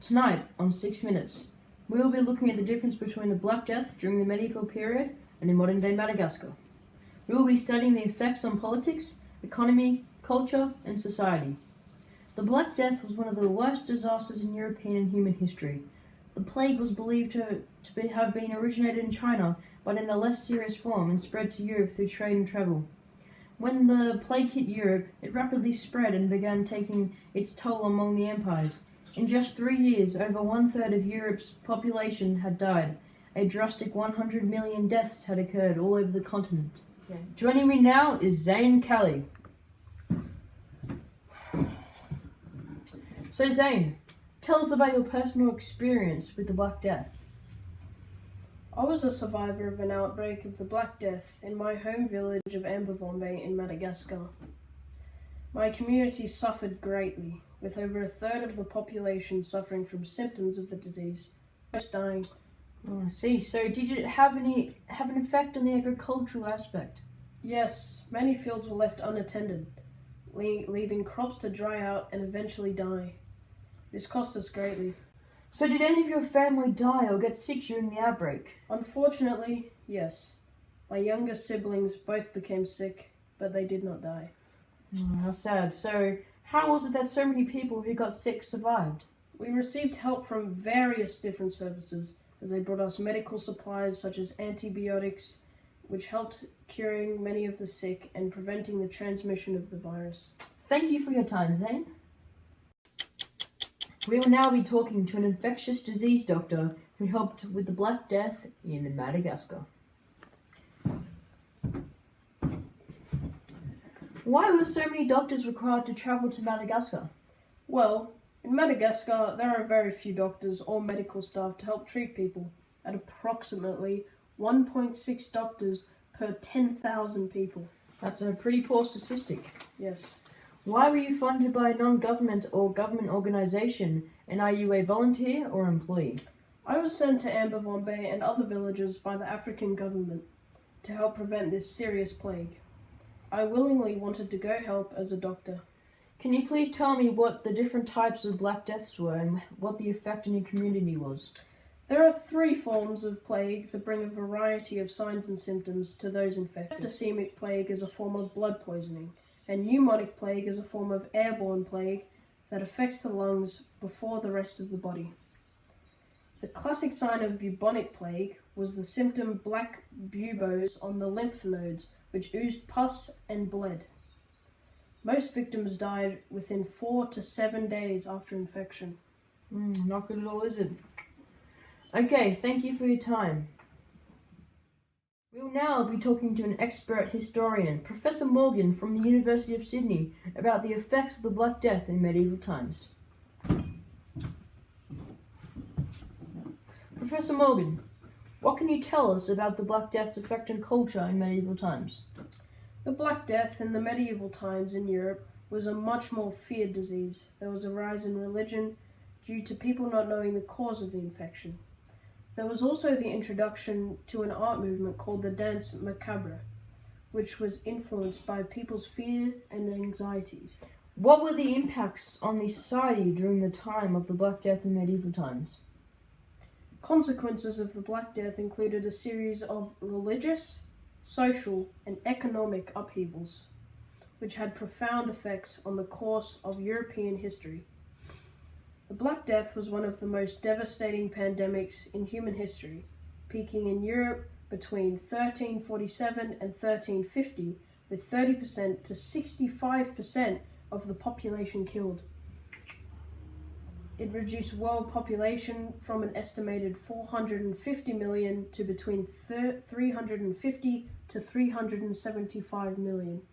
Tonight, on 6 Minutes, we will be looking at the difference between the Black Death during the medieval period and in modern-day Madagascar. We will be studying the effects on politics, economy, culture, and society. The Black Death was one of the worst disasters in European and human history. The plague was believed to have been originated in China, but in a less serious form and spread to Europe through trade and travel. When the plague hit Europe, it rapidly spread and began taking its toll among the empires. In just 3 years, over 1/3 of Europe's population had died. A drastic 100 million deaths had occurred all over the continent. Yeah. Joining me now is Zane Kelly. So Zane, tell us about your personal experience with the Black Death. I was a survivor of an outbreak of the Black Death in my home village of Ambavombe in Madagascar. My community suffered greatly, with over 1/3 of the population suffering from symptoms of the disease, most dying. Oh, I see. So did it have an effect on the agricultural aspect? Yes, many fields were left unattended, leaving crops to dry out and eventually die. This cost us greatly. So did any of your family die or get sick during the outbreak? Unfortunately, yes. My younger siblings both became sick, but they did not die. Oh, how sad. So how was it that so many people who got sick survived? We received help from various different services, as they brought us medical supplies such as antibiotics, which helped curing many of the sick and preventing the transmission of the virus. Thank you for your time, Zane. We will now be talking to an infectious disease doctor who helped with the Black Death in Madagascar. Why were so many doctors required to travel to Madagascar? Well, in Madagascar, there are very few doctors or medical staff to help treat people, at approximately 1.6 doctors per 10,000 people. That's a pretty poor statistic. Yes. Why were you funded by a non-government or government organisation, and are you a volunteer or employee? I was sent to Ambavombe and other villages by the African government to help prevent this serious plague. I willingly wanted to go help as a doctor. Can you please tell me what the different types of Black Deaths were and what the effect on your community was? There are 3 forms of plague that bring a variety of signs and symptoms to those infected. Septicemic plague is a form of blood poisoning, and pneumonic plague is a form of airborne plague that affects the lungs before the rest of the body. The classic sign of bubonic plague was the symptom black buboes on the lymph nodes, which oozed pus and bled. Most victims died within 4 to 7 days after infection. Not good at all, is it? Okay, thank you for your time. We will now be talking to an expert historian, Professor Morgan from the University of Sydney, about the effects of the Black Death in medieval times. Professor Morgan, what can you tell us about the Black Death's effect on culture in medieval times? The Black Death in the medieval times in Europe was a much more feared disease. There was a rise in religion due to people not knowing the cause of the infection. There was also the introduction to an art movement called the Danse Macabre, which was influenced by people's fear and anxieties. What were the impacts on the society during the time of the Black Death in medieval times? Consequences of the Black Death included a series of religious, social, and economic upheavals, which had profound effects on the course of European history. The Black Death was one of the most devastating pandemics in human history, peaking in Europe between 1347 and 1350, with 30% to 65% of the population killed. It reduced world population from an estimated 450 million to between 350 to 375 million.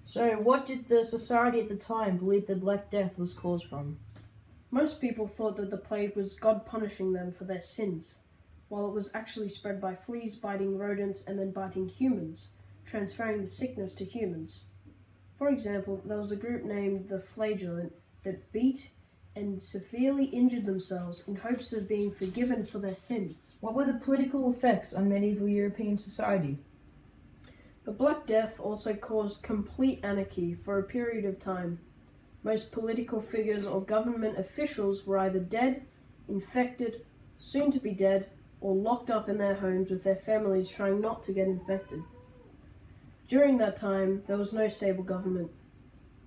So what did the society at the time believe the Black Death was caused from? Most people thought that the plague was God punishing them for their sins, while it was actually spread by fleas biting rodents and then biting humans, transferring the sickness to humans. For example, there was a group named the Flagellant that beat and severely injured themselves in hopes of being forgiven for their sins. What were the political effects on medieval European society? The Black Death also caused complete anarchy for a period of time. Most political figures or government officials were either dead, infected, soon to be dead, or locked up in their homes with their families trying not to get infected. During that time, there was no stable government.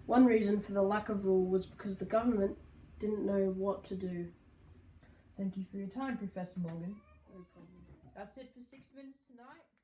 One reason for the lack of rule was because the government didn't know what to do. Thank you for your time, Professor Morgan. No problem. That's it for 6 minutes tonight.